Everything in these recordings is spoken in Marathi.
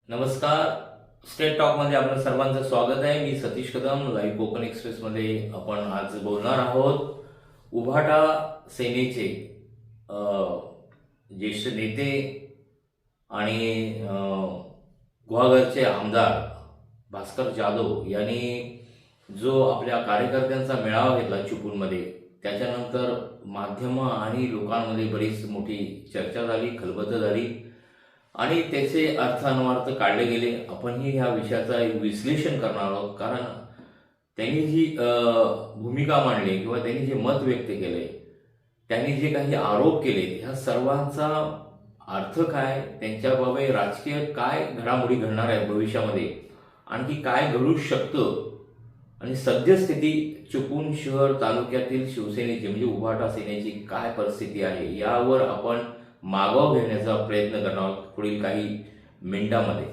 नमस्कार. स्टेट टॉक मध्ये आपलं सर्वांचं स्वागत आहे. मी सतीश कदम. लाईव्ह कोकण एक्सप्रेस मध्ये आपण आज बोलणार आहोत उभाटा सेनेचे ज्येष्ठ नेते आणि गुहागरचे आमदार भास्कर जाधव यांनी जो आपल्या कार्यकर्त्यांचा मेळावा घेतला चिपळूणमध्ये, त्याच्यानंतर माध्यम आणि लोकांमध्ये बरीच मोठी चर्चा झाली, खलबतं झाली आणि त्याचे अर्थ अनवार्थ काढले गेले. आपणही ह्या विषयाचा एक विश्लेषण करणार आहोत, कारण त्यांनी जी भूमिका मांडली किंवा त्यांनी जे मत व्यक्त केले, त्यांनी जे काही आरोप केले, ह्या सर्वांचा अर्थ काय, त्यांच्याबाबत राजकीय काय घडामोडी घडणार आहे भविष्यामध्ये, आणखी काय घडू शकतं, आणि सद्यस्थिती चिपळूण शहर तालुक्यातील शिवसेनेची म्हणजे उभाटा सेनेची काय परिस्थिती आहे, यावर आपण मागोवा घेण्याचा प्रयत्न करणार आहोत पुढील काही मिनिटांमध्ये.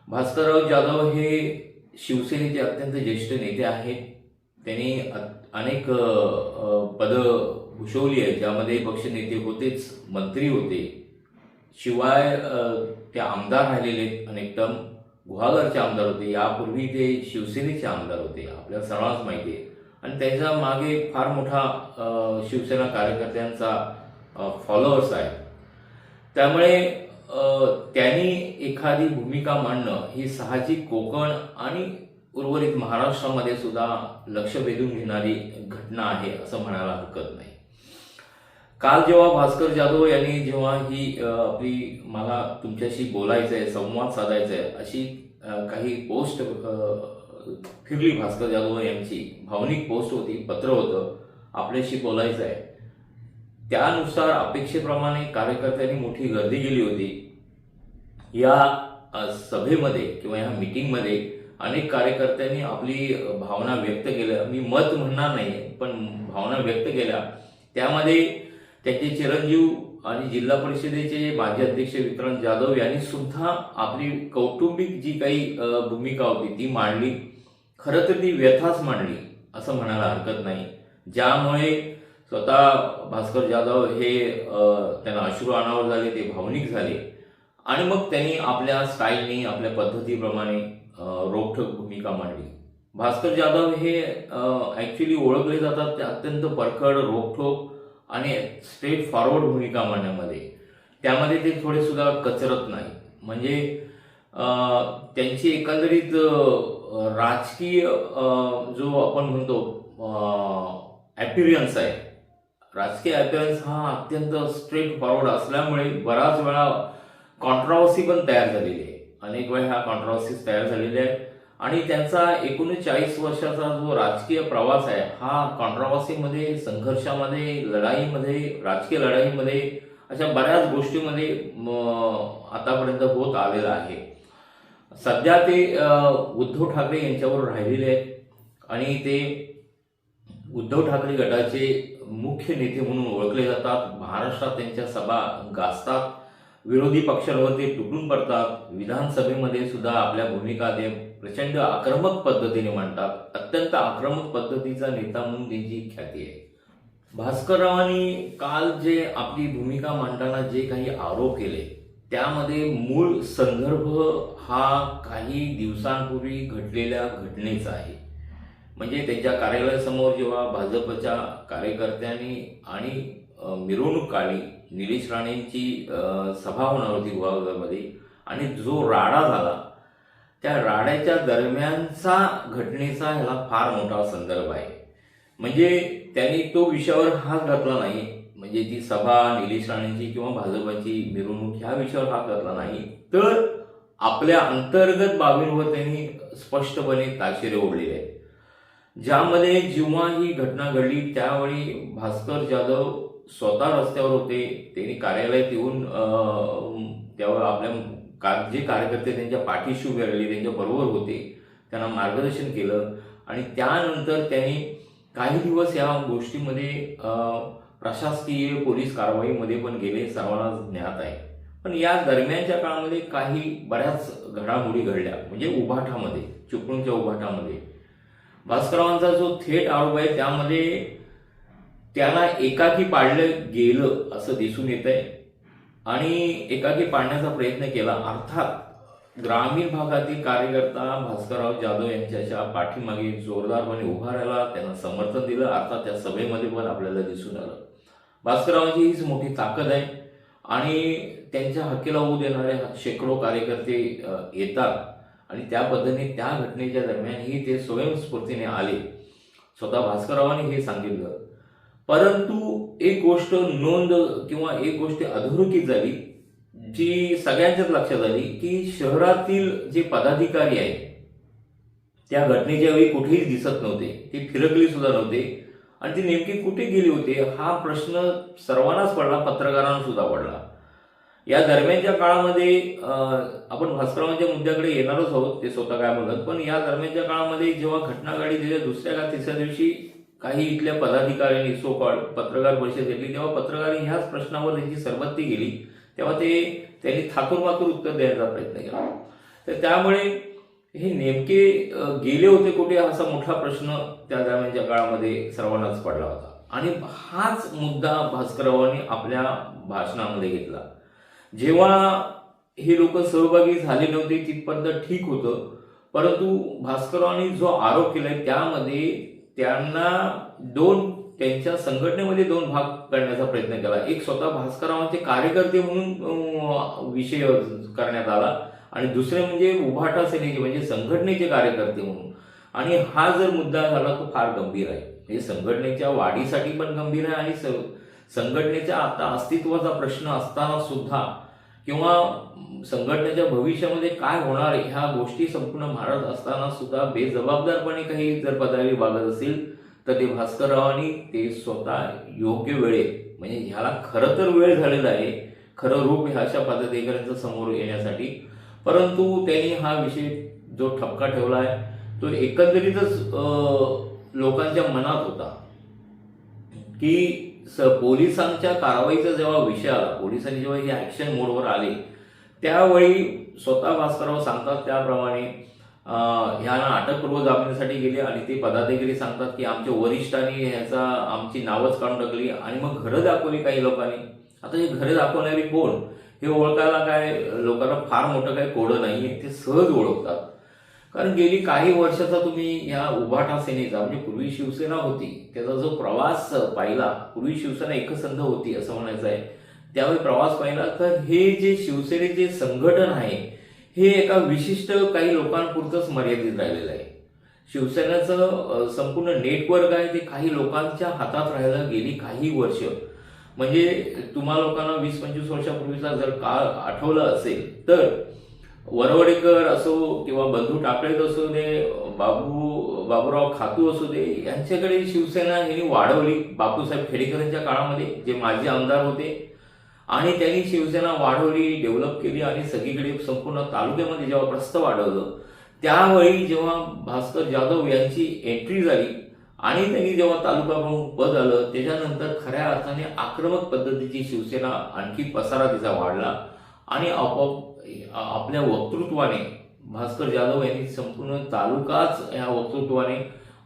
भास्करराव जाधव हे शिवसेनेचे अत्यंत ज्येष्ठ नेते आहेत. त्यांनी अनेक पदं भूषवली आहेत, ज्यामध्ये पक्षनेते होतेच, मंत्री होते, शिवाय ते आमदार राहिलेले आहेत. अनेक टर्म गुहागरचे आमदार होते, यापूर्वी ते शिवसेनेचे आमदार होते, आपल्याला सर्वांच माहिती आहे. आणि त्याच्या मागे फार मोठा शिवसेना कार्यकर्त्यांचा फॉलोअर्स आहे. त्यामुळे त्यांनी एखादी भूमिका मांडणं ही साहजिक कोकण आणि उर्वरित महाराष्ट्रामध्ये सुद्धा लक्ष वेधून घेणारी घटना आहे असं म्हणायला हरकत नाही. काल जेव्हा भास्कर जाधव यांनी जेव्हा ही आपली मला तुमच्याशी बोलायचं आहे, संवाद साधायचा आहे अशी काही पोस्ट फिरली, भास्कर जाधव यांची भावनिक पोस्ट होती, पत्र होतं, आपल्याशी बोलायचं आहे. त्यानुसार अपेक्षेप्रमाणे कार्यकर्त्यांनी मोठी गर्दी केली होती. या सभेमध्ये किंवा या मीटिंगमध्ये अनेक कार्यकर्त्यांनी आपली भावना व्यक्त केल्या. मी मत म्हणणार नाही, पण भावना व्यक्त केल्या. त्यामध्ये त्यांचे चिरंजीव आणि जिल्हा परिषदेचे माजी अध्यक्ष विक्रांत जाधव यांनी सुद्धा आपली कौटुंबिक जी काही भूमिका होती ती मांडली. खरं तर ती व्यथाच मांडली असं म्हणायला हरकत नाही, ज्यामुळे स्वतः भास्कर जाधव हे त्यांना अश्रू अनावर झाले, ते भावनिक झाले. आणि मग त्यांनी आपल्या स्टाईलनी, आपल्या पद्धतीप्रमाणे रोखठोक भूमिका मांडली. भास्कर जाधव हे ॲक्च्युली ओळखले जातात ते अत्यंत परखड, रोखठोक आणि स्ट्रेट फॉरवर्ड भूमिका मांडण्यामध्ये. त्यामध्ये ते थोडे सुद्धा कचरत नाही. म्हणजे त्यांची एकंदरीत राजकीय जो आपण म्हणतो ॲपिरियन्स आहे, राजकीय ॲपिरियन्स हा अत्यंत स्ट्रेट फॉरवर्ड असल्यामुळे बराच वेळा कॉन्ट्रोवर्सी पण तयार झालेली आहे. अनेक वेळा ह्या कॉन्ट्रोवर्सीज तयार झालेल्या आहेत. आणि त्यांचा 39 वर्षाचा जो राजकीय प्रवास आहे हा कॉन्ट्रोवर्सीमध्ये, संघर्षामध्ये, लढाईमध्ये, राजकीय लढाईमध्ये, अशा बऱ्याच गोष्टींमध्ये आतापर्यंत होत आलेला आहे. सध्या ते उद्धव ठाकरे यांच्यावर राहिलेले आहेत आणि ते उद्धव ठाकरे गटाचे मुख्य नेते म्हणून ओळखले जातात. महाराष्ट्रात त्यांच्या सभा गाजतात, विरोधी पक्षांवर ते तुटून पडतात, विधानसभेमध्ये सुद्धा आपल्या भूमिका ते प्रचंड आक्रमक पद्धतीने मांडतात. अत्यंत आक्रमक पद्धतीचा नेता म्हणून त्यांची ख्याती आहे. भास्कररावांनी काल जे आपली भूमिका मांडताना जे काही आरोप केले, त्यामध्ये मूळ संदर्भ हा काही दिवसांपूर्वी घडलेल्या घटनेचा आहे. म्हणजे त्यांच्या कार्यालयासमोर जेव्हा भाजपच्या कार्यकर्त्यांनी आणि मिरवणूक काढली, निलेश राणेंची सभा होणार होती गुहागरमध्ये, आणि जो राडा झाला त्या राड्याच्या दरम्यानचा घटनेचा ह्याला फार मोठा संदर्भ आहे. म्हणजे त्यांनी तो विषयावर हात घातला नाही, म्हणजे ती सभा निलेश राणेंची किंवा भाजपची मिरवणूक ह्या विषयावर हात घातला नाही, तर आपल्या अंतर्गत बाबींवर त्यांनी स्पष्टपणे ताशेरे ओढलेले आहेत. ज्यामध्ये जेव्हा ही घटना घडली त्यावेळी भास्कर जाधव स्वतः रस्त्यावर होते. त्यांनी कार्यालयात येऊन त्यावर आपल्या जे कार्यकर्ते त्यांच्या पाठीशी उभे राहिले, त्यांच्या बरोबर होते, त्यांना मार्गदर्शन केलं. आणि त्यानंतर त्यांनी काही दिवस या गोष्टीमध्ये प्रशासकीय पोलीस कारवाईमध्ये पण गेले, सर्वांना ज्ञात आहे. पण या दरम्यानच्या काळामध्ये काही बऱ्याच घडामोडी घडल्या. म्हणजे उभाटामध्ये, चिपळूणच्या उभाटामध्ये भास्कररावांचा जो थेट आरोप आहे त्यामध्ये त्यांना एकाकी पाडलं गेलं असं दिसून येत आहे. आणि एकाकी पाडण्याचा प्रयत्न केला. अर्थात ग्रामीण भागातील कार्यकर्ता भास्करराव जाधव यांच्या पाठीमागे जोरदारपणे उभा राहिला, त्यांना समर्थन दिलं. अर्थात त्या सभेमध्ये पण आपल्याला दिसून आलं भास्कररावांची हीच मोठी ताकद आहे आणि त्यांच्या हक्कीला होऊ देणारे शेकडो कार्यकर्ते येतात आणि त्या पद्धतीने त्या घटनेच्या दरम्यानही ते स्वयंस्फूर्तीने आले. स्वतः भास्कररावांनी हे सांगितलं. परंतु एक गोष्ट नोंद किंवा एक गोष्ट अधोरेखित झाली जी सगळ्यांच्याच लक्षात आली की शहरातील जे पदाधिकारी आहेत त्या घटनेच्या वेळी कुठेही दिसत नव्हते, ते फिरकले सुद्धा नव्हते आणि ते नेमके कुठे गेले होते हा प्रश्न सर्वांनाच पडला, पत्रकारांना सुद्धा पडला. या दरम्यानच्या काळामध्ये आपण भास्कररावांच्या मुद्द्याकडे येणारच आहोत, ते स्वतः काय बोलत. पण या दरम्यानच्या काळामध्ये जेव्हा घटना घडली त्याच्या दुसऱ्या का तिसऱ्या दिवशी काही इथल्या पदाधिकाऱ्यांनी सो कॉल्ड पत्रकार परिषद घेतली, तेव्हा पत्रकारांनी ह्याच प्रश्नावर त्यांची सरबत्ती गेली, तेव्हा त्यांनी थाकूर उत्तर द्यायचा प्रयत्न केला. तर त्यामुळे हे नेमके गेले होते कुठे असा मोठा प्रश्न त्या दरम्यानच्या काळामध्ये सर्वांनाच पडला होता आणि हाच मुद्दा भास्कररावांनी आपल्या भाषणामध्ये घेतला. जेव्हा हे लोक सहभागी झाले नव्हते तिथपर्यंत ठीक होतं, परंतु भास्कररावांनी जो आरोप केलाय त्यामध्ये त्यांना त्यांच्या संघटनेमध्ये दोन भाग करण्याचा प्रयत्न केला. एक स्वतः भास्कररावांचे कार्यकर्ते म्हणून विषय करण्यात आला आणि दुसरे म्हणजे उभाटा सेनेचे म्हणजे संघटनेचे कार्यकर्ते म्हणून. आणि हा जर मुद्दा झाला तो फार गंभीर आहे, म्हणजे संघटनेच्या वाढीसाठी पण गंभीर आहे आणि संघटनेच्या आता अस्तित्वाचा प्रश्न असताना सुद्धा किंवा संघटनेच्या भविष्यामध्ये काय होणार ह्या गोष्टी संपूर्ण मारत असताना सुद्धा बेजबाबदारपणे काही जर पदावी बागत असेल तर ते भास्कररावांनी ते स्वतः योग्य वेळेत, म्हणजे ह्याला खरं तर वेळ झालेला आहे, खरं रूप ह्या अशा पदाधिकाऱ्यांचं समोर येण्यासाठी, परंतु त्यांनी हा विषय जो ठपका ठेवला आहे तो एकंदरीतच लोकांच्या मनात होता की पोलिसांच्या कारवाईचा जेव्हा विषय आला, पोलिसांनी जेव्हा हे ऍक्शन मोडवर आले त्यावेळी स्वतः भास्करराव सांगतात त्याप्रमाणे ह्यांना अटकपूर्व जामिनासाठी गेले आणि ते पदाधिकारी सांगतात की आमच्या वरिष्ठांनी ह्याचा आमची नावच काढून टाकली आणि मग घरं दाखवली काही लोकांनी. आता हे घरं दाखवणारी कोण हे ओळखायला काय लोकांना फार मोठं काही कोडं नाहीये, ते सहज ओळखतात. कारण गेली काही वर्षाचा तुम्ही या उभाटा सेनेचा म्हणजे पूर्वी शिवसेना होती त्याचा जो प्रवास पाहिला, पूर्वी शिवसेना एकसंध होती असं म्हणायचं आहे, त्यावेळी प्रवास पाहिला तर हे जे शिवसेनेचे संघटन आहे हे एका विशिष्ट काही लोकांपुरतंच मर्यादित राहिलेलं आहे. शिवसेनेचं संपूर्ण नेटवर्क आहे ते काही लोकांच्या हातात राहायला गेली काही वर्ष. म्हणजे तुम्हा लोकांना 20-25 वर्षापूर्वीचा जर काळ आठवलं असेल तर वरवडेकर असो किंवा बंधू टाकळेत असो दे, बाबूराव खातू असो दे, यांच्याकडे शिवसेना यांनी वाढवली. बापूसाहेब खेडेकरांच्या काळामध्ये जे माजी आमदार होते आणि त्यांनी शिवसेना वाढवली, डेव्हलप केली आणि सगळीकडे संपूर्ण तालुक्यामध्ये जेव्हा प्रस्थ वाढवलं त्यावेळी जेव्हा भास्कर जाधव यांची एंट्री झाली आणि त्यांनी जेव्हा तालुका प्रमुख पद आलं त्याच्यानंतर खऱ्या अर्थाने आक्रमक पद्धतीची शिवसेना आणखी पसारा तिचा वाढला आणि आपोआप आपल्या वक्तृत्वाने भास्कर जाधव यांनी संपूर्ण तालुकाच या वक्तृत्वाने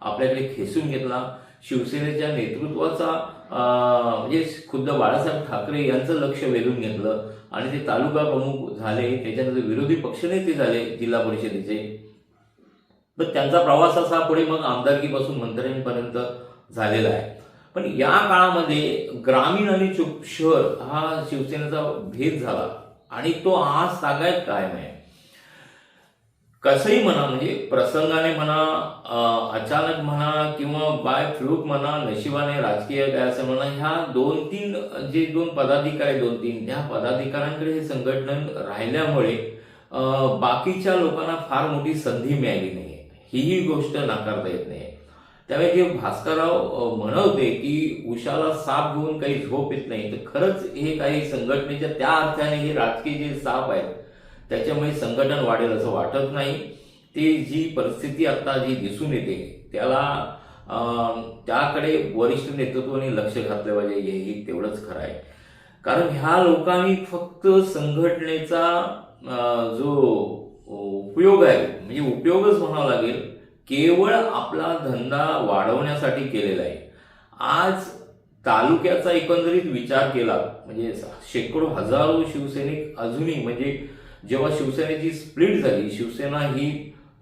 आपल्याकडे खेचून घेतला. शिवसेनेच्या नेतृत्वाचा म्हणजे खुद्द बाळासाहेब ठाकरे यांचं लक्ष वेधून घेतलं आणि ते तालुका प्रमुख झाले, त्याच्यानंतर विरोधी पक्षनेते झाले जिल्हा परिषदेचे. पण त्यांचा प्रवास असा पुढे मग आमदारकीपासून मंत्र्यांपर्यंत झालेला आहे. पण या काळामध्ये ग्रामीण आणि शहर हा शिवसेनेचा भेद झाला आणि तो आज तागायत कायम आहे. कसंही म्हणा, म्हणजे प्रसंगाने म्हणा, अचानक म्हणा किंवा बाय फ्लूक म्हणा, नशिबाने राजकीय काय असं म्हणा, ह्या 2 पदाधिकारी त्या पदाधिकाऱ्यांकडे हे संघटन राहिल्यामुळे बाकीच्या लोकांना फार मोठी संधी मिळाली नाही, ही गोष्ट नाकारता येत नाही. त्यामुळे जे भास्करराव म्हणवते की उशाला साप घेऊन काही झोप येत नाही, तर खरंच हे काही संघटनेच्या त्या अर्थाने हे राजकीय जे साप आहेत त्याच्यामुळे संघटन वाढेल असं वाटत नाही. ते जी परिस्थिती आता जी दिसून येते त्याला त्याकडे वरिष्ठ नेतृत्वाने लक्ष घातलं पाहिजे, हेही तेवढंच खरं आहे. कारण ह्या लोकांनी फक्त संघटनेचा जो उपयोग आहे म्हणजे उपयोगच म्हणावा लागेल, केवळ आपला धंदा वाढवण्यासाठी केलेला आहे. आज तालुक्याचा एकंदरीत विचार केला म्हणजे शेकडो हजारो शिवसैनिक अजूनही म्हणजे जेव्हा शिवसेनेची स्प्लिट झाली, शिवसेना ही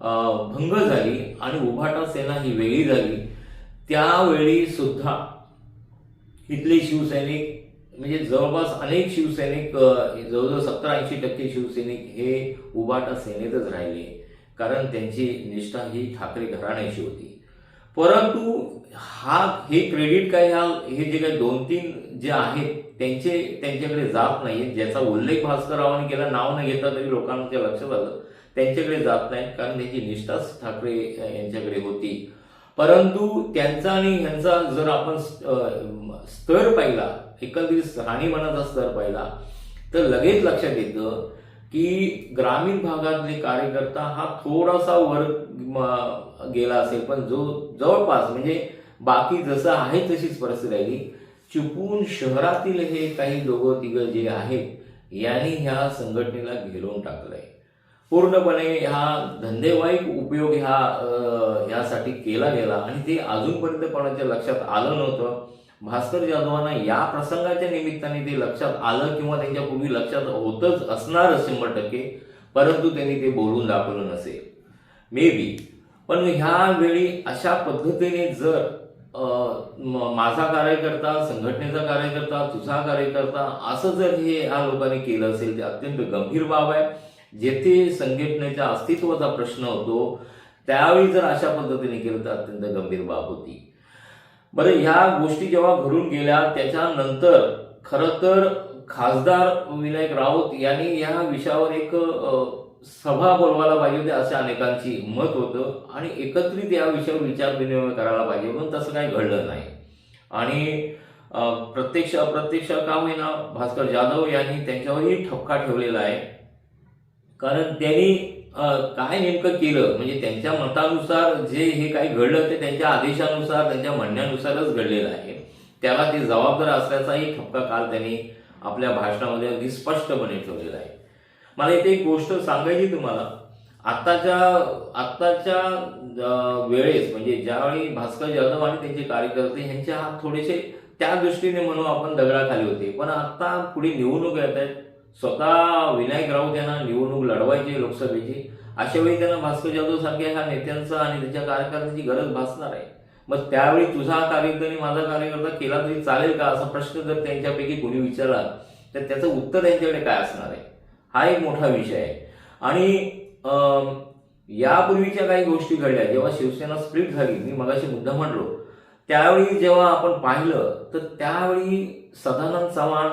भंग झाली आणि उभाटा सेना ही वेगळी झाली, त्यावेळी सुद्धा इथले शिवसैनिक म्हणजे जवळपास अनेक शिवसैनिक जवळजवळ 70-80% शिवसैनिक हे उभाटा सेनेतच राहिले, कारण त्यांची निष्ठा ही ठाकरे घराण्याची होती. परंतु हे क्रेडिट काय हे जे काही 2-3 जे आहेत त्यांच्याकडे जात नाहीये, ज्याचा उल्लेख भास्कररावांनी केला, नाव न घेता तरी लोकांच्या लक्षात आलं, त्यांच्याकडे जात नाहीत, कारण त्यांची निष्ठाच ठाकरे यांच्याकडे होती. परंतु त्यांचा आणि ह्यांचा जर आपण स्तर पाहिला, एकंदरीत राहणीमानाचा स्तर पाहिला, तर लगेच लक्षात येतं की ग्रामीण भागातले कार्यकर्ता हा थोडासा वर गेला असेल, पण जो जवळपास म्हणजे बाकी जसं आहे तशीच परिस्थिती राहिली. चिपळूण शहरातील हे काही दोघं तिघं जे आहेत यांनी ह्या संघटनेला घेरून टाकलंय. पूर्णपणे हा धंदेवाईक उपयोग ह्यासाठी केला गेला आणि ते अजूनपर्यंत कोणाच्या लक्षात आलं नव्हतं. भास्कर जाधवांना या प्रसंगाच्या निमित्ताने ते लक्षात आलं किंवा त्यांच्यापूर्वी लक्षात होतच असणार 100%, परंतु त्यांनी ते बोलून दाखवलं नसेल मे बी. पण ह्या वेळी अशा पद्धतीने जर माझा कार्यकर्ता, संघटनेचा कार्यकर्ता, तुझा कार्यकर्ता असं जर ह्या लोकांनी केलं असेल, ते अत्यंत गंभीर बाब आहे. जेथे संघटनेच्या अस्तित्वाचा प्रश्न होतो त्यावेळी जर अशा पद्धतीने केलं तर अत्यंत गंभीर बाब होती. बरं, ह्या गोष्टी जेव्हा घडून गेल्या त्याच्यानंतर खरं तर खासदार विनायक राऊत यांनी या विषयावर एक सभा बोलवायला पाहिजे होती असं अनेकांची मत होतं आणि एकत्रित या विषयावर विचार विनिमय करायला पाहिजे, पण तसं काही घडलं नाही. आणि प्रत्यक्ष अप्रत्यक्ष का होईना भास्कर जाधव यांनी त्यांच्यावरही ठपका ठेवलेला आहे, कारण त्यांनी काय नेमकं केलं म्हणजे त्यांच्या मतानुसार जे हे काही घडलं ते त्यांच्या आदेशानुसार, त्यांच्या म्हणण्यानुसारच घडलेलं आहे. त्याला ते जबाबदार असल्याचाही ठपका काल त्यांनी आपल्या भाषणामध्ये अगदी स्पष्टपणे ठेवलेला आहे. मला इथे एक गोष्ट सांगायची तुम्हाला. आत्ताच्या वेळेस म्हणजे ज्यावेळी भास्कर जाधव आणि त्यांचे कार्यकर्ते यांचे हात थोडेसे त्या दृष्टीने म्हणून आपण दगडाखाली होते, पण आता पुढे निवडणूक येत आहेत, स्वतः विनायक राऊत यांना निवडणूक लढवायची लोकसभेची, अशा वेळी त्यांना भास्कर जाधव सारख्या ह्या नेत्यांचा आणि त्याच्या कार्यकर्त्यांची गरज भासणार आहे. मग त्यावेळी तुझा कार्यकर्ता आणि माझा कार्यकर्ता केला तरी चालेल का असा प्रश्न जर त्यांच्यापैकी कोणी विचारला तर त्याचं उत्तर त्यांच्याकडे काय असणार आहे, हा एक मोठा विषय आहे. आणि यापूर्वीच्या काही गोष्टी घडल्या, जेव्हा शिवसेना स्प्लिट झाली, मी मगाशी मुद्दा म्हणलो, त्यावेळी जेव्हा आपण पाहिलं तर त्यावेळी सदानंद चव्हाण,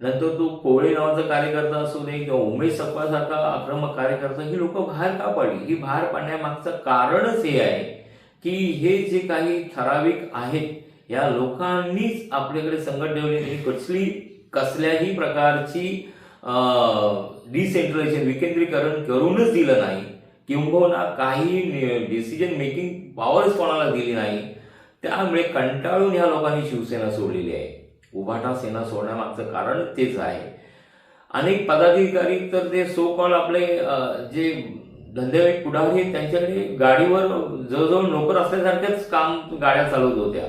नंतर तो कोळे नावाचा कार्यकर्ता असू दे किंवा उमेश सपकाळसारखा आक्रमक कार्यकर्ता, ही लोक बाहेर का पडली? ही बाहेर पडण्यामागचं कारणच हे आहे की हे जे काही ठराविक आहेत या लोकांनीच आपल्याकडे संघटनेने कसल्याही प्रकारची डिसेंट्रलायझेशन, विकेंद्रीकरण करूनच दिलं नाही, किंबहुना काही डिसिजन मेकिंग पॉवरच कोणाला दिली नाही. त्यामुळे कंटाळून ह्या लोकांनी शिवसेना सोडलेली आहे. उभाटा सेना सोडण्यामागचं कारण तेच आहे. अनेक पदाधिकारी तर ते सो कॉल आपले जे धंदेवाईक पुढारी आहेत त्यांच्याकडे गाडीवर जवळजवळ नोकर असल्यासारख्याच काम गाड्या चालवत होत्या.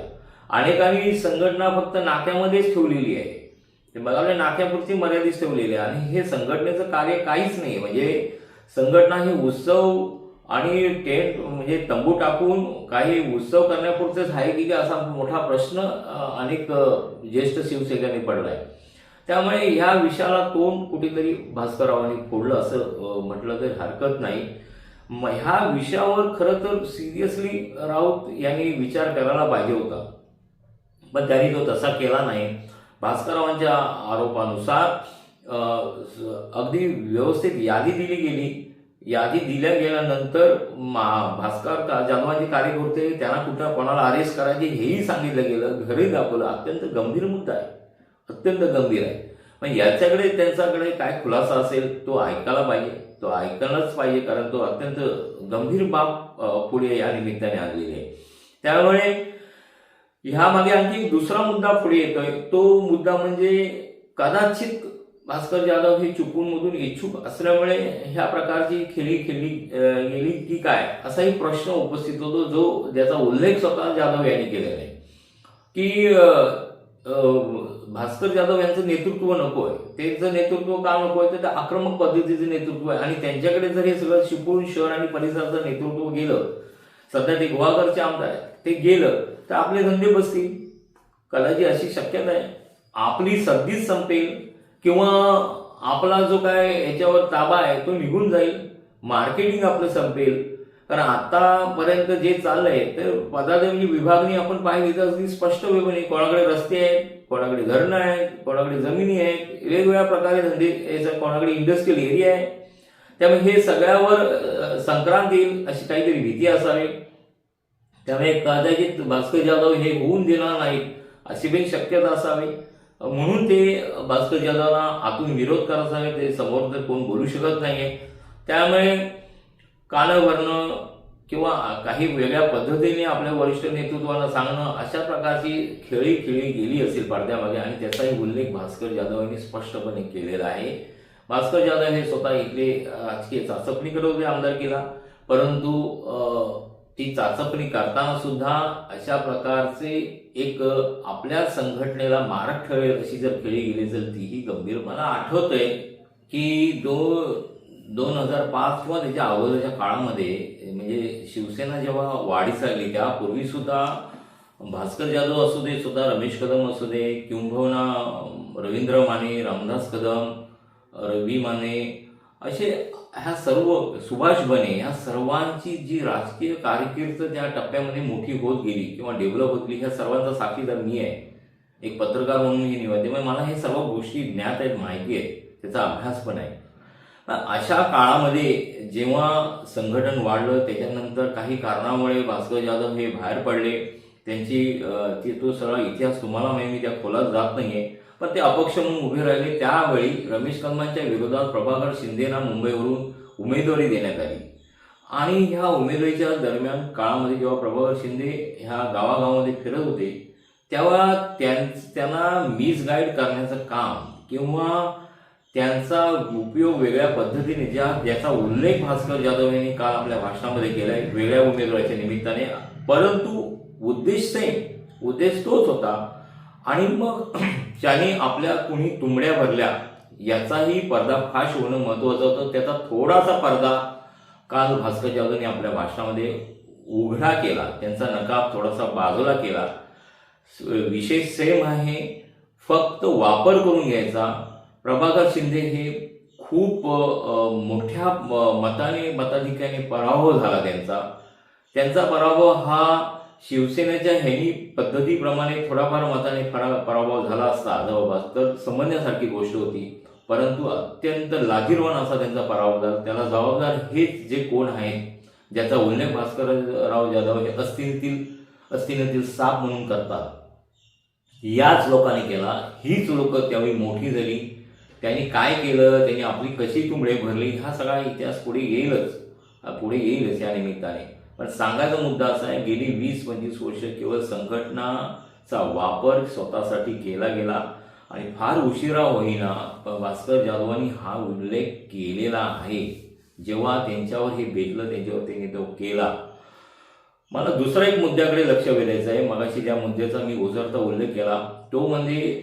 अनेकांनी संघटना फक्त नाक्यामध्येच ठेवलेली आहे, ते बघायला नाक्यापुरती मर्यादित ठेवलेली आहे आणि हे संघटनेचं कार्य काहीच नाही. म्हणजे संघटना ही उत्सव आणि टेंट म्हणजे तंबू टाकून काही उत्सव करण्यापुरतेच आहे की असा मोठा प्रश्न अनेक ज्येष्ठ शिवसैनिकांनी पडलाय. त्यामुळे ह्या विषयाला तोंड कुठेतरी भास्कररावांनी फोडलं असं म्हटलं तरी हरकत नाही. ह्या विषयावर खरं तर सिरियसली राऊत यांनी विचार करायला पाहिजे होता, पण त्यांनी तो तसा केला नाही. भास्कररावांच्या आरोपानुसार अगदी व्यवस्थित यादी दिली गेली. यादी दिल्या गेल्यानंतर भास्कर जाधवांचे कार्यकर्ते त्यांना कुठं कोणाला अरेस्ट करायचे हेही सांगितलं गेलं, घरी दाखवलं. अत्यंत गंभीर मुद्दा आहे, अत्यंत गंभीर आहे. पण याच्याकडे त्यांच्याकडे काय खुलासा असेल तो ऐकायला पाहिजे, तो ऐकलंच पाहिजे, कारण तो अत्यंत गंभीर बाब पुढे या निमित्ताने आणलेली आहे. त्यामुळे ह्या मागे आणखी दुसरा मुद्दा पुढे येतोय. तो मुद्दा म्हणजे कदाचित भास्कर जाधव हे चिपळूणमधून इच्छुक असल्यामुळे ह्या प्रकारची खेळी खेळली गेली की काय असाही प्रश्न उपस्थित होतो, ज्याचा उल्लेख स्वतः जाधव यांनी केलेला आहे की भास्कर जाधव यांचं नेतृत्व नको आहे. त्यांचं नेतृत्व का नको आहे तर ते आक्रमक पद्धतीचं नेतृत्व आहे आणि त्यांच्याकडे जर हे सगळं चिपळूण शहर आणि परिसराचं नेतृत्व गेलं, सध्या ते गुहागरचे आमदार आहेत, ते गेलं तर आपले धंदे बसतील. कदाचित अशी शक्यता आहे आपली सद्दीच संपेल किंवा आपला जो काय याच्यावर ताबा आहे तो निघून जाईल, मार्केटिंग आपलं संपेल. कारण आतापर्यंत जे चाललंय तर पदाधिकारी विभागणी आपण पाहिली तर अगदी स्पष्टपणे कोणाकडे रस्ते आहेत, कोणाकडे धरणं आहेत, कोणाकडे जमिनी आहेत, वेगवेगळ्या प्रकारे धंदे, कोणाकडे इंडस्ट्रियल एरिया आहे. त्यामुळे हे सगळ्यावर संक्रांत येईल अशी काहीतरी भीती असावी. त्यामुळे कदाचित भास्कर जाधव हे होऊन देणार नाहीत अशी पण शक्यता असावी. म्हणून ते भास्कर जाधवला आतून विरोध करत आहे. ते समोर तर कोण बोलू शकत नाहीये. त्यामुळे कानं भरणं किंवा काही वेगळ्या पद्धतीने आपल्या वरिष्ठ नेतृत्वाला सांगणं अशा प्रकारची खेळी गेली असेल पडद्यामागे आणि त्याचाही उल्लेख भास्कर जाधव यांनी स्पष्टपणे केलेला आहे. भास्कर जाधव हे स्वतः इथले राजकीय चाचपणी करत होते आमदारकीला, परंतु ती चाचपणी करताना सुद्धा अशा प्रकारचे एक आपल्या संघटनेला मारक ठरेल अशी जर खेळी गेली तर तीही गंभीर. मला आठवतंय की 2005 किंवा त्याच्या अगोदरच्या काळामध्ये म्हणजे शिवसेना जेव्हा वाढीस लागली त्यापूर्वी सुद्धा भास्कर जाधव असू दे, सुद्धा रमेश कदम असू दे, किंबहुना रवींद्र माने, रामदास कदम, रवी माने, असे ह्या सर्व, सुभाष बने, ह्या सर्वांची जी राजकीय कारकीर्द त्या टप्प्यामध्ये मोठी होत गेली किंवा डेव्हलप होत गेली, ह्या सर्वांचा साक्षीदार मी आहे एक पत्रकार म्हणून. ही निवड त्यामुळे मला हे सर्व गोष्टी ज्ञात आहेत, माहिती आहे, त्याचा अभ्यास पण आहे. अशा काळामध्ये जेव्हा संघटन वाढलं त्याच्यानंतर काही कारणामुळे भास्कर जाधव हे बाहेर पडले. त्यांची तो सगळा इतिहास तुम्हाला मी त्या खोलात जात नाहीये, पण ते अपक्ष म्हणून उभे राहिले. त्यावेळी रमेश कदमांच्या विरोधात प्रभाकर शिंदेना मुंबईवरून उमेदवारी देण्यात आली आणि ह्या उमेदवारीच्या दरम्यान काळामध्ये जेव्हा प्रभाकर शिंदे ह्या गावागावामध्ये फिरत होते तेव्हा त्यांना मिसगाईड करण्याचं काम किंवा त्यांचा उपयोग वेगळ्या पद्धतीने ज्याचा उल्लेख भास्कर जाधव यांनी काल आपल्या भाषणामध्ये केलाय वेगळ्या उमेदवाराच्या निमित्ताने, परंतु उद्देश तोच होता. आणि मग ज्याने आपल्या कुणी तुंबड्या भरल्या याचाही पर्दाफाश होणं महत्वाचं होतं. त्याचा थोडासा पडदा काल भास्कर जाधवने आपल्या भाषणामध्ये उघडा केला, त्यांचा नकाब थोडासा बाजूला केला. विषय सेम आहे, फक्त वापर करून घ्यायचा. प्रभाकर शिंदे हे खूप मोठ्या मताधिक्याने पराभव झाला त्यांचा पराभव हा शिवसेनेच्या ह्यानी पद्धतीप्रमाणे थोडाफार मताने पराभव झाला असता जवळपास तर समजण्यासारखी गोष्ट होती, परंतु अत्यंत लाजिरवाण असा त्यांचा पराभव झाला. त्याला जबाबदार हेच जे कोण आहेत ज्याचा उल्लेख भास्करराव जाधव हे अस्तित्वातील साप म्हणून करतात, याच लोकांनी केला. हीच लोक त्यावेळी मोठी झाली. त्यांनी काय केलं, त्यांनी आपली कशी तुंबडे भरली, हा सगळा इतिहास पुढे येईलच या निमित्ताने. पण सांगायचा मुद्दा असा आहे, गेली 20-25 वर्ष केवळ संघटनाचा वापर स्वतःसाठी केला गेला आणि फार उशिरा होईना भास्कर जाधवांनी हा उल्लेख केलेला आहे. जेव्हा त्यांच्यावर हे बेतलं त्यांच्यावर त्यांनी तो केला. मला दुसरा एक मुद्द्याकडे लक्ष वेधायचं आहे. मगाशी ज्या मुद्द्याचा मी ओझरता उल्लेख केला तो म्हणजे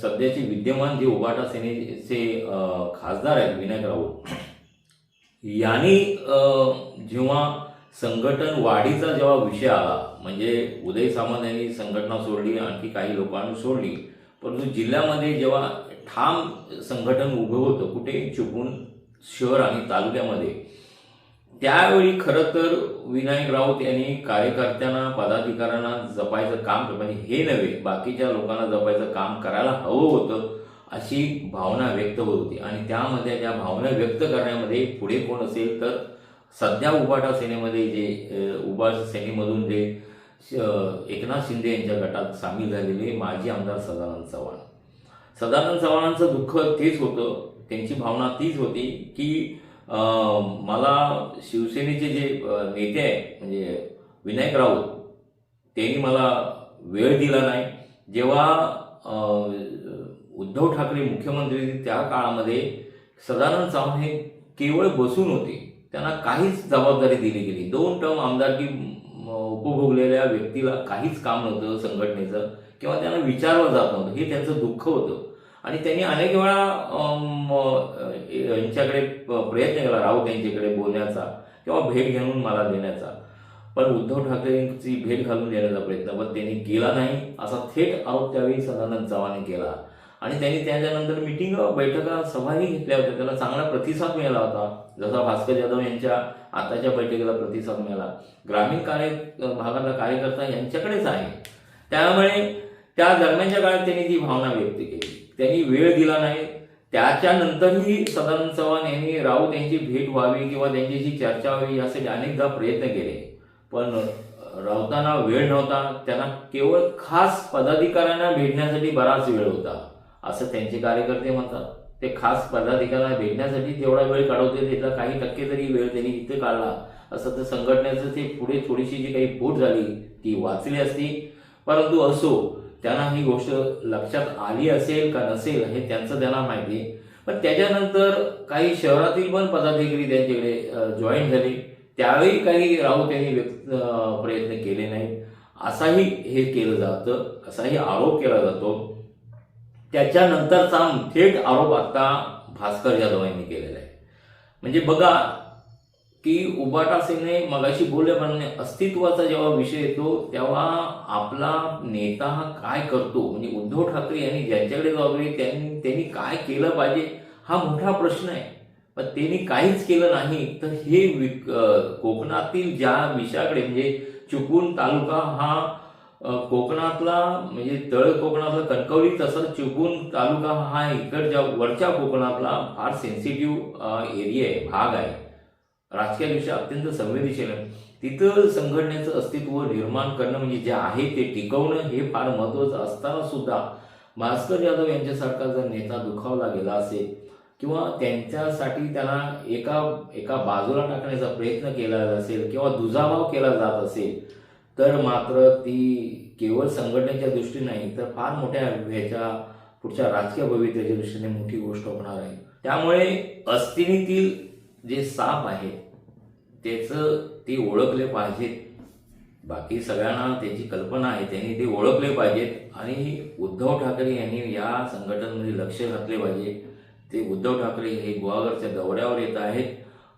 सध्याचे विद्यमान जे उभाटा सेनेचे खासदार आहेत विनायक राऊत यांनी जेव्हा संघटन वाढीचा जेव्हा विषय आला, म्हणजे उदय सामंत यांनी संघटना सोडली, आणखी काही लोकांनी सोडली, परंतु जिल्ह्यामध्ये जेव्हा ठाम संघटन उभं होतं कुठे, चिपळूण शहर आणि तालुक्यामध्ये, त्यावेळी खरं तर विनायक राऊत यांनी कार्यकर्त्यांना पदाधिकाऱ्यांना जपायचं काम केलं, म्हणजे हे नव्हे बाकीच्या लोकांना जपायचं काम करायला हवं होतं अशी भावना व्यक्त होत होती. आणि त्यामध्ये त्या भावना व्यक्त करण्यामध्ये पुढे कोण असेल तर सध्या उभाटा सेनेमध्ये जे उभाटा सेनेमधून जे एकनाथ शिंदे यांच्या गटात सामील झालेले माजी आमदार सदानंद चव्हाणांचं दुःख तेच होतं, त्यांची भावना तीच होती की मला शिवसेनेचे जे नेते आहे म्हणजे विनायक राऊत त्यांनी मला वेळ दिला नाही. जेव्हा उद्धव ठाकरे मुख्यमंत्री त्या काळामध्ये सदानंद चव्हाण हे केवळ बसून होते, त्यांना काहीच जबाबदारी दिली गेली. 2 टर्म आमदारकी उपभोगलेल्या व्यक्तीला काहीच काम नव्हतं संघटनेचं किंवा त्यांना विचारलं जात नव्हतं, हे त्यांचं दुःख होतं. आणि त्यांनी अनेक वेळा यांच्याकडे प्रयत्न केला, राऊत यांच्याकडे बोलण्याचा किंवा भेट घेऊन मला देण्याचा, पण उद्धव ठाकरेंची भेट घालून देण्याचा प्रयत्न पण त्यांनी केला नाही, असा थेट आरोप त्यावेळी सदानंद चव्हाण केला. आणि त्यांनी त्याच्यानंतर मिटिंग, बैठका, सभाही घेतल्या होत्या, त्याला चांगला प्रतिसाद मिळाला होता. जसा भास्कर जाधव यांच्या आताच्या बैठकीला प्रतिसाद मिळाला, ग्रामीण भागातला कार्यकर्ता यांच्याकडेच आहे. त्यामुळे त्या दरम्यानच्या काळात त्यांनी ती भावना व्यक्त केली, त्यांनी वेळ दिला नाही. त्याच्यानंतरही सदानंद चव्हाण यांनी राऊत यांची भेट व्हावी किंवा त्यांच्याशी चर्चा व्हावी यासाठी अनेकदा प्रयत्न केले, पण राऊतांना वेळ नव्हता. त्यांना केवळ खास पदाधिकाऱ्यांना भेटण्यासाठी बराच वेळ होता असं त्यांचे कार्यकर्ते म्हणतात. ते खास पदाधिकाऱ्यांना भेटण्यासाठी तेवढा वेळ काढवते, त्यातला काही टक्के तरी वेळ त्यांनी इथे काढला असं तर संघटनेचं ते पुढे थोडीशी जी काही फूट झाली ती वाचली असती. परंतु असो, त्यांना ही गोष्ट लक्षात आली असेल का नसेल हे त्यांचं त्यांना माहिती. पण त्याच्यानंतर काही शहरातील पण पदाधिकारी त्यांच्याकडे जॉईन झाले, त्यावेळी काही राऊत यांनी प्रयत्न केले नाहीत असाही हे केलं जातं, असाही आरोप केला जातो. त्याच्यानंतरचा थेट आरोप आता भास्कर जाधव यांनी केलेला आहे. म्हणजे बघा की उबाटा सेने मगाशी बोलल्याप्रमाणे अस्तित्वाचा जेव्हा विषय येतो तेव्हा आपला नेता हा काय करतो, म्हणजे उद्धव ठाकरे यांनी ज्यांच्याकडे जबाबदारी त्यांनी काय केलं पाहिजे हा मोठा प्रश्न आहे. पण त्यांनी काहीच केलं नाही तर हे कोकणातील ज्या विषयाकडे, म्हणजे चिपळूण तालुका हा कोकणातला, म्हणजे तळ कोकणातला कणकवली, तसंच चिपळूण तालुका हा इकडच्या वरच्या कोकणातला फार सेन्सिटिव्ह एरिया आहे, भाग आहे, राजकीय दृष्ट्या अत्यंत संवेदनशील आहे. तिथं संघटनेचं अस्तित्व निर्माण करणं म्हणजे जे आहे ते टिकवणं हे फार महत्त्वाचं असताना सुद्धा भास्कर जाधव यांच्यासारखा जर नेता दुखावला गेला असेल किंवा त्यांच्यासाठी त्यांना एका बाजूला टाकण्याचा प्रयत्न केला असेल किंवा दुजाभाव केला जात असेल तर मात्र ती केवळ संघटनेच्या दृष्टीने नाही तर फार मोठ्या ह्याच्या पुढच्या राजकीय भविष्याच्या दृष्टीने मोठी गोष्ट होणार आहे. त्यामुळे अस्तिनीतील जे साप आहेत त्याचं ते ओळखले पाहिजेत. बाकी सगळ्यांना त्याची कल्पना आहे, त्यांनी ते ओळखले पाहिजेत आणि उद्धव ठाकरे यांनी या संघटनेमध्ये लक्ष घातले पाहिजे. ते उद्धव ठाकरे हे गुहागरच्या दौऱ्यावर येत आहेत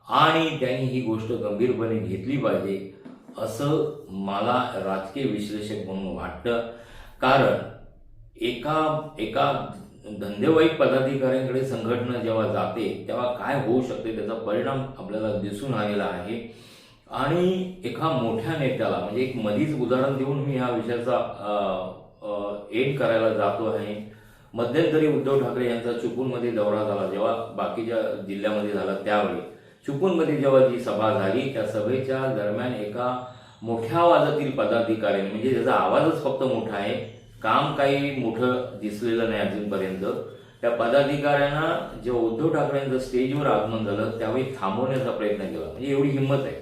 आणि त्यांनी ही गोष्ट गंभीरपणे घेतली पाहिजे असं मला राजकीय विश्लेषक म्हणून वाटतं. कारण एका धंदेवाईक पदाधिकाऱ्यांकडे संघटना जेव्हा जाते तेव्हा काय होऊ शकते त्याचा परिणाम आपल्याला दिसून आलेला आहे. आणि एका मोठ्या नेत्याला, म्हणजे एक मधीच उदाहरण देऊन मी ह्या विषयाचा एंड करायला जातो आहे. मध्यंतरी उद्धव ठाकरे यांचा चिपळूणमध्ये दौरा झाला, जेव्हा बाकीच्या जिल्ह्यामध्ये झाला त्यावेळी चिपळूणमध्ये जेव्हा जी सभा झाली त्या सभेच्या दरम्यान एका मोठ्या आवाजातील पदाधिकाऱ्यांनी, म्हणजे ज्याचा आवाजच फक्त मोठा आहे, काम काही मोठं दिसलेलं नाही अजूनपर्यंत, त्या पदाधिकाऱ्यांना जेव्हा उद्धव ठाकरेंचं स्टेजवर आगमन झालं त्यावेळी थांबवण्याचा प्रयत्न केला. म्हणजे एवढी हिंमत आहे.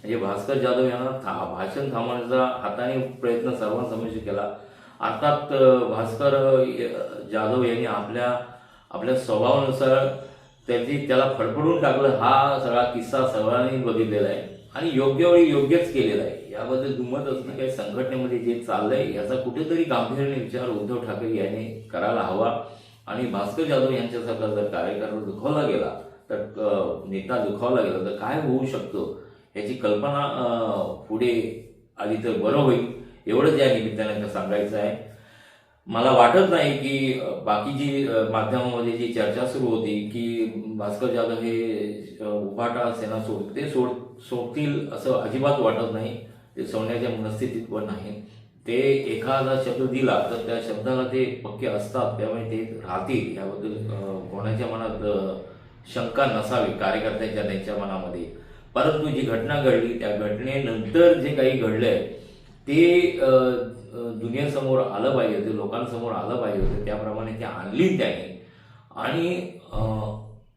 म्हणजे भास्कर जाधव यांना भाषण थांबवण्याचा हाताने प्रयत्न सर्वांसमोर केला. अर्थात भास्कर जाधव यांनी आपल्या स्वभावानुसार त्याला फडफडून टाकलं. हा सगळा किस्सा सर्वांनी बघितलेला आहे आणि योग्य वेळी योग्यच केलेला आहे. याबद्दल दुमत असणं काही संघटनेमध्ये जे चाललंय याचा कुठेतरी गांभीर्याने विचार उद्धव ठाकरे यांनी करायला हवा. आणि भास्कर जाधव यांच्यासारखा जर कार्यकर्ता दुखावला गेला तर नेता दुखावला गेला तर काय होऊ शकतं याची कल्पना पुढे आली तर बरं होईल. एवढंच या निमित्ताने सांगायचं आहे. मला वाटत नाही की बाकी जी माध्यमामध्ये जी चर्चा सुरू होती की भास्कर जाधव हे उभाटा सेना सोडतील असं अजिबात वाटत नाही. ते सोडण्याच्या मनस्थितीत पण नाही. ते एखादा शब्द दिला तर त्या शब्दाला ते पक्के असतात, त्यामुळे ते राहतील याबद्दल कोणाच्या मनात शंका नसावी, कार्यकर्त्यांच्या त्यांच्या मनामध्ये. परंतु जी घटना घडली त्या घटनेनंतर जे काही घडलंय ते दुनियेसमोर आलं पाहिजे होतं, लोकांसमोर आलं पाहिजे होतं. त्याप्रमाणे ते आणली त्याने. आणि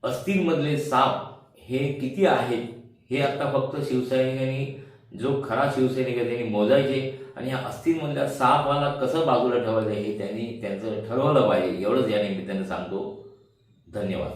अस्थिमधले साप हे किती आहेत हे आता फक्त शिवसैनिकांनी, जो खरा शिवसैनिक आहे त्यांनी मोजायचे आणि ह्या अस्थिमधल्या सापाला कसं बाजूला ठेवायचं हे त्यांनी त्यांचं ठरवलं पाहिजे. एवढंच या निमित्ताने सांगतो. धन्यवाद.